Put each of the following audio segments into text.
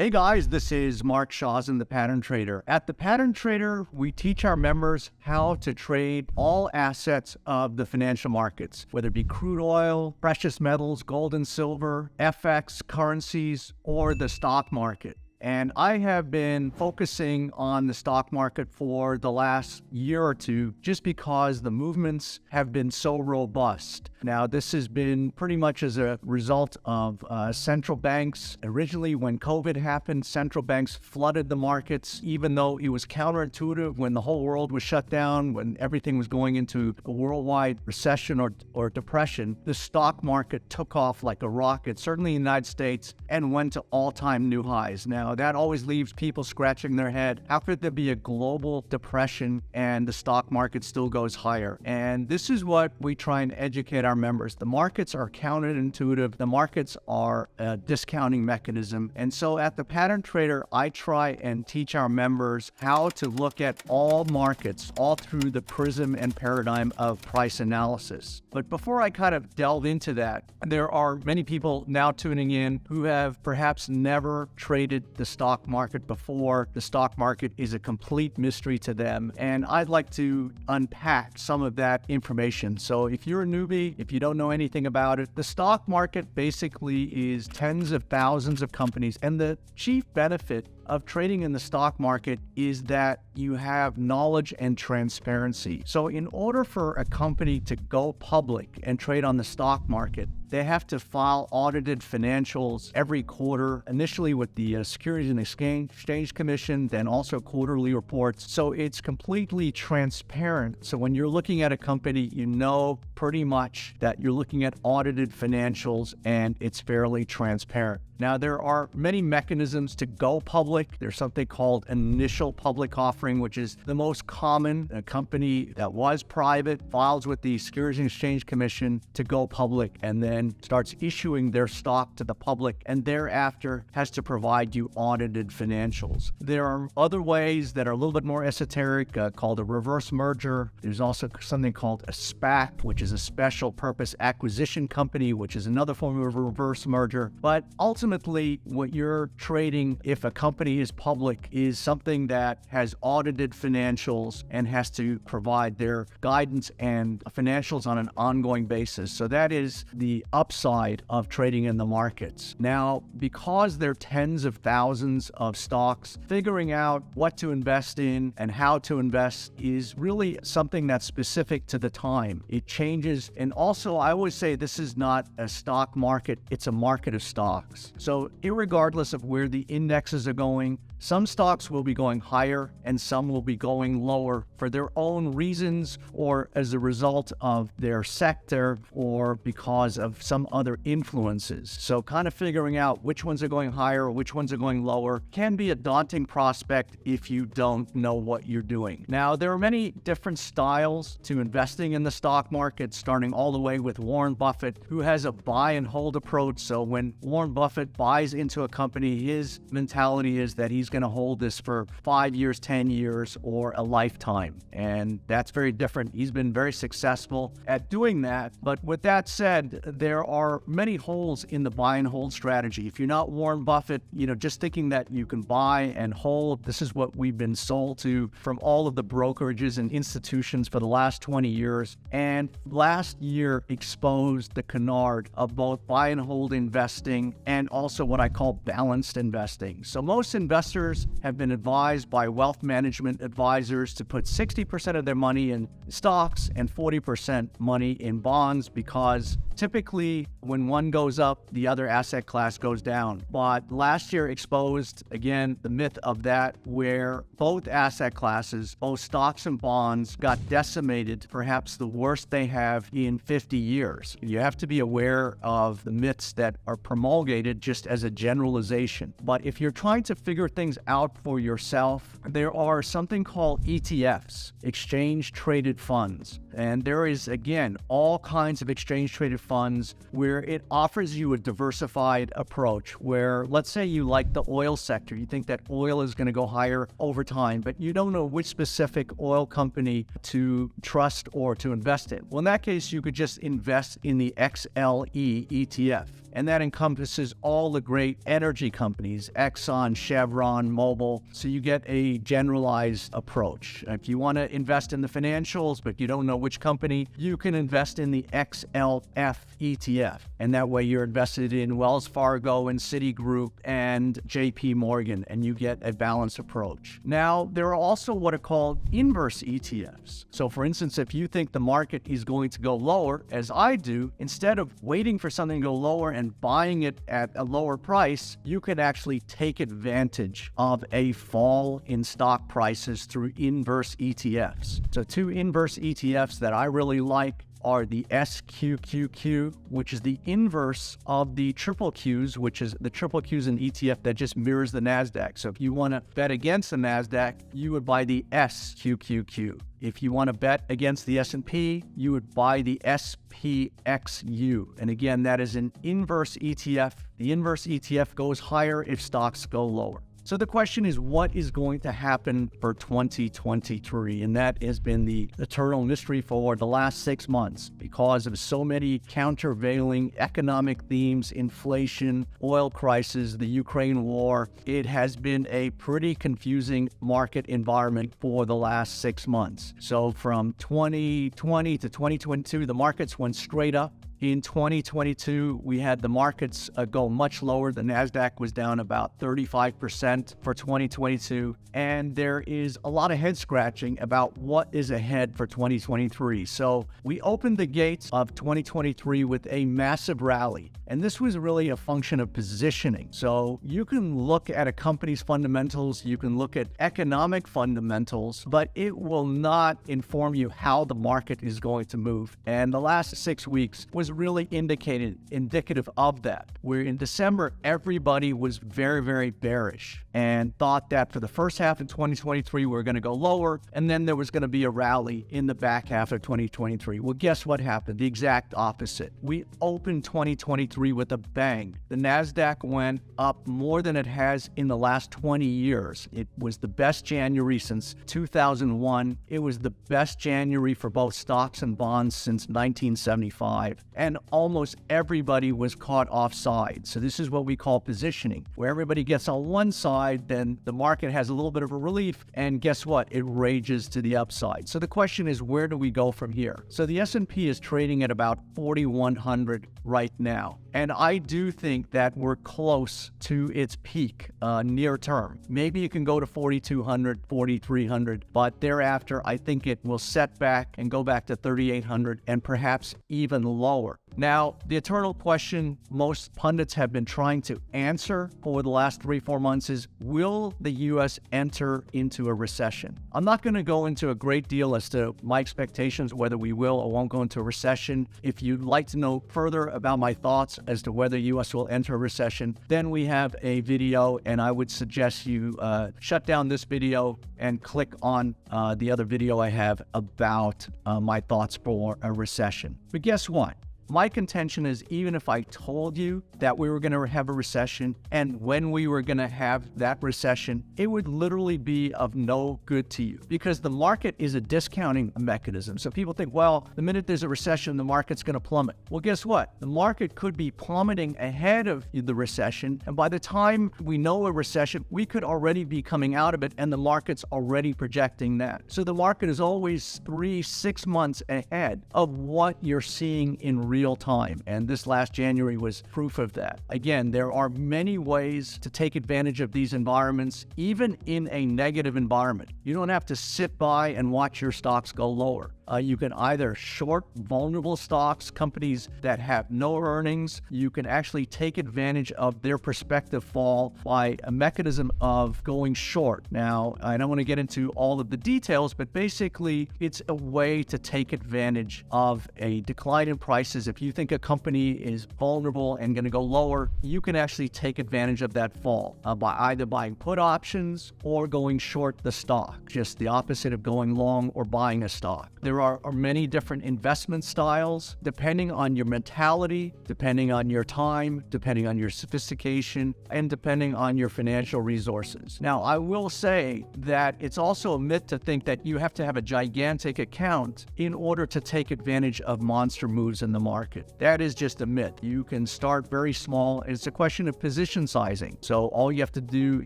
Hey guys, this is Mark Shawson, the Pattern Trader. At the Pattern Trader, we teach our members how to trade all assets of the financial markets, whether it be crude oil, precious metals, gold and silver, FX, currencies, or the stock market. And I have been focusing on the stock market for the last year or two just because the movements have been so robust. Now, this has been pretty much as a result of central banks. Originally, when COVID happened, central banks flooded the markets, even though it was counterintuitive when the whole world was shut down, when everything was going into a worldwide recession or depression. The stock market took off like a rocket, certainly in the United States, and went to all-time new highs. Now, that always leaves people scratching their head. How could there be a global depression and the stock market still goes higher? And this is what we try and educate our members. The markets are counterintuitive. The markets are a discounting mechanism. And so at the Pattern Trader, I try and teach our members how to look at all markets, all through the prism and paradigm of price analysis. But before I kind of delve into that, there are many people now tuning in who have perhaps never traded the stock market before. The stock market is a complete mystery to them, and I'd like to unpack some of that information. So if you're a newbie, if you don't know anything about it, the stock market basically is tens of thousands of companies, and the chief benefit of trading in the stock market is that you have knowledge and transparency. So in order for a company to go public and trade on the stock market, they have to file audited financials every quarter, initially with the Securities and Exchange Commission, then also quarterly reports. So it's completely transparent. So when you're looking at a company, you know pretty much that you're looking at audited financials and it's fairly transparent. Now, there are many mechanisms to go public. There's something called initial public offering, which is the most common. A company that was private files with the Securities and Exchange Commission to go public and then starts issuing their stock to the public and thereafter has to provide you audited financials. There are other ways that are a little bit more esoteric called a reverse merger. There's also something called a SPAC, which is a special purpose acquisition company, which is another form of reverse merger. But ultimately, what you're trading, if a company is public, is something that has audited financials and has to provide their guidance and financials on an ongoing basis. So that is the upside of trading in the markets. Now, because there are tens of thousands of stocks, figuring out what to invest in and how to invest is really something that's specific to the time. It changes. And also, I always say this is not a stock market, it's a market of stocks. So irregardless of where the indexes are going, some stocks will be going higher and some will be going lower for their own reasons or as a result of their sector or because of some other influences. So kind of figuring out which ones are going higher or which ones are going lower can be a daunting prospect if you don't know what you're doing. Now, there are many different styles to investing in the stock market, starting all the way with Warren Buffett, who has a buy and hold approach. So when Warren Buffett buys into a company, his mentality is that he's going to hold this for 5 years, 10 years, or a lifetime. And that's very different. He's been very successful at doing that. But with that said, there are many holes in the buy and hold strategy. If you're not Warren Buffett, just thinking that you can buy and hold, this is what we've been sold to from all of the brokerages and institutions for the last 20 years. And last year exposed the canard of both buy and hold investing and also what I call balanced investing. So most investors have been advised by wealth management advisors to put 60% of their money in stocks and 40% money in bonds because typically when one goes up, the other asset class goes down. But last year exposed, again, the myth of that where both asset classes, both stocks and bonds, got decimated, perhaps the worst they have in 50 years. You have to be aware of the myths that are promulgated just as a generalization. But if you're trying to figure things out for yourself, there are something called ETFs, exchange traded funds. And there is, again, all kinds of exchange traded funds where it offers you a diversified approach where, let's say you like the oil sector, you think that oil is going to go higher over time, but you don't know which specific oil company to trust or to invest in. Well, in that case, you could just invest in the XLE ETF. And that encompasses all the great energy companies, Exxon, Chevron, Mobil. So you get a generalized approach. If you want to invest in the financials, but you don't know which company, you can invest in the XLF ETF. And that way you're invested in Wells Fargo and Citigroup and JP Morgan, and you get a balanced approach. Now, there are also what are called inverse ETFs. So for instance, if you think the market is going to go lower, as I do, instead of waiting for something to go lower and buying it at a lower price, you can actually take advantage of a fall in stock prices through inverse ETFs. So two inverse ETFs that I really like are the SQQQ, which is the inverse of the triple Qs, which is the triple Qs an ETF that just mirrors the NASDAQ. So if you want to bet against the NASDAQ, you would buy the SQQQ. If you want to bet against the S&P, you would buy the SPXU. And again, that is an inverse ETF. The inverse ETF goes higher if stocks go lower. So the question is, what is going to happen for 2023? And that has been the eternal mystery for the last 6 months because of so many countervailing economic themes, inflation, oil crisis, the Ukraine war. It has been a pretty confusing market environment for the last 6 months. So from 2020 to 2022, the markets went straight up. In 2022, we had the markets go much lower. The NASDAQ was down about 35% for 2022. And there is a lot of head scratching about what is ahead for 2023. So we opened the gates of 2023 with a massive rally. And this was really a function of positioning. So you can look at a company's fundamentals, you can look at economic fundamentals, but it will not inform you how the market is going to move. And the last 6 weeks was really indicative of that. Where in December, everybody was very, very bearish and thought that for the first half of 2023, we were going to go lower, and then there was going to be a rally in the back half of 2023. Well, guess what happened? The exact opposite. We opened 2023 with a bang. The NASDAQ went up more than it has in the last 20 years. It was the best January since 2001. It was the best January for both stocks and bonds since 1975. And almost everybody was caught offside. So this is what we call positioning, where everybody gets on one side, then the market has a little bit of a relief, and guess what? It rages to the upside. So the question is, where do we go from here? So the S&P is trading at about 4,100 right now. And I do think that we're close to its peak near term. Maybe it can go to 4,200, 4,300, but thereafter, I think it will set back and go back to 3,800 and perhaps even lower. Now, the eternal question most pundits have been trying to answer for the last 3-4 months is, will the U.S. enter into a recession? I'm not going to go into a great deal as to my expectations, whether we will or won't go into a recession. If you'd like to know further about my thoughts as to whether U.S. will enter a recession, then we have a video, and I would suggest you shut down this video and click on the other video I have about my thoughts for a recession. But guess what? My contention is, even if I told you that we were going to have a recession and when we were going to have that recession, it would literally be of no good to you because the market is a discounting mechanism. So people think, well, the minute there's a recession, the market's going to plummet. Well, guess what? The market could be plummeting ahead of the recession. And by the time we know a recession, we could already be coming out of it, and the market's already projecting that. So the market is always 3-6 months ahead of what you're seeing in real time. And this last January was proof of that. Again, there are many ways to take advantage of these environments, even in a negative environment. You don't have to sit by and watch your stocks go lower. You can either short vulnerable stocks, companies that have no earnings. You can actually take advantage of their prospective fall by a mechanism of going short. Now, I don't want to get into all of the details, but basically it's a way to take advantage of a decline in prices. If you think a company is vulnerable and going to go lower, you can actually take advantage of that fall by either buying put options or going short the stock, just the opposite of going long or buying a stock. There there are many different investment styles, depending on your mentality, depending on your time, depending on your sophistication, and depending on your financial resources. Now, I will say that it's also a myth to think that you have to have a gigantic account in order to take advantage of monster moves in the market. That is just a myth. You can start very small. It's a question of position sizing. So all you have to do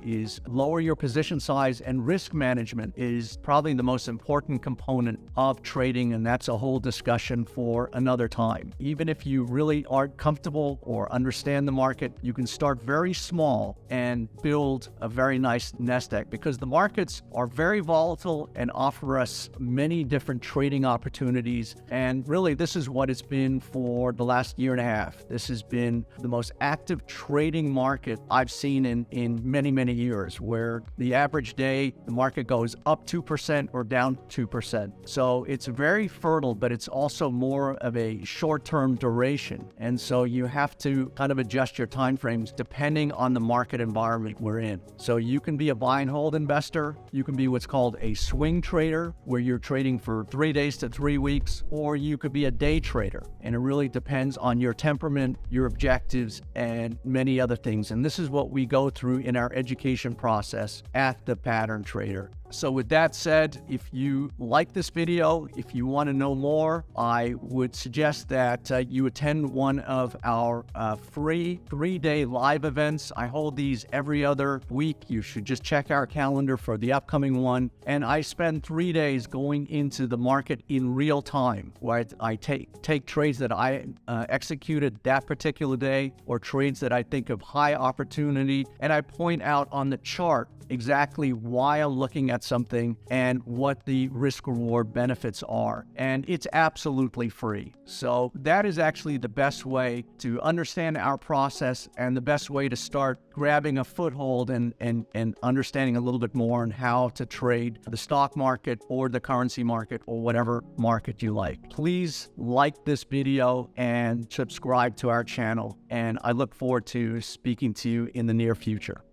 is lower your position size, and risk management is probably the most important component of trading, and that's a whole discussion for another time. Even if you really aren't comfortable or understand the market, you can start very small and build a very nice nest egg, because the markets are very volatile and offer us many different trading opportunities. And really, this is what it's been for the last year and a half. This has been the most active trading market I've seen in many, many years, where the average day, the market goes up 2% or down 2%. So it's very fertile, but it's also more of a short-term duration. And so you have to kind of adjust your timeframes depending on the market environment we're in. So you can be a buy and hold investor. You can be what's called a swing trader, where you're trading for 3 days to 3 weeks, or you could be a day trader. And it really depends on your temperament, your objectives, and many other things. And this is what we go through in our education process at the Pattern Trader. So with that said, if you like this video, if you want to know more, I would suggest that you attend one of our free 3-day live events. I hold these every other week. You should just check our calendar for the upcoming one. And I spend 3 days going into the market in real time, where I take trades that I executed that particular day, or trades that I think of high opportunity, and I point out on the chart exactly why I'm looking at something and what the risk reward benefits are. And it's absolutely free. So that is actually the best way to understand our process, and the best way to start grabbing a foothold and understanding a little bit more on how to trade the stock market or the currency market or whatever market you like. Please like this video and subscribe to our channel. And I look forward to speaking to you in the near future.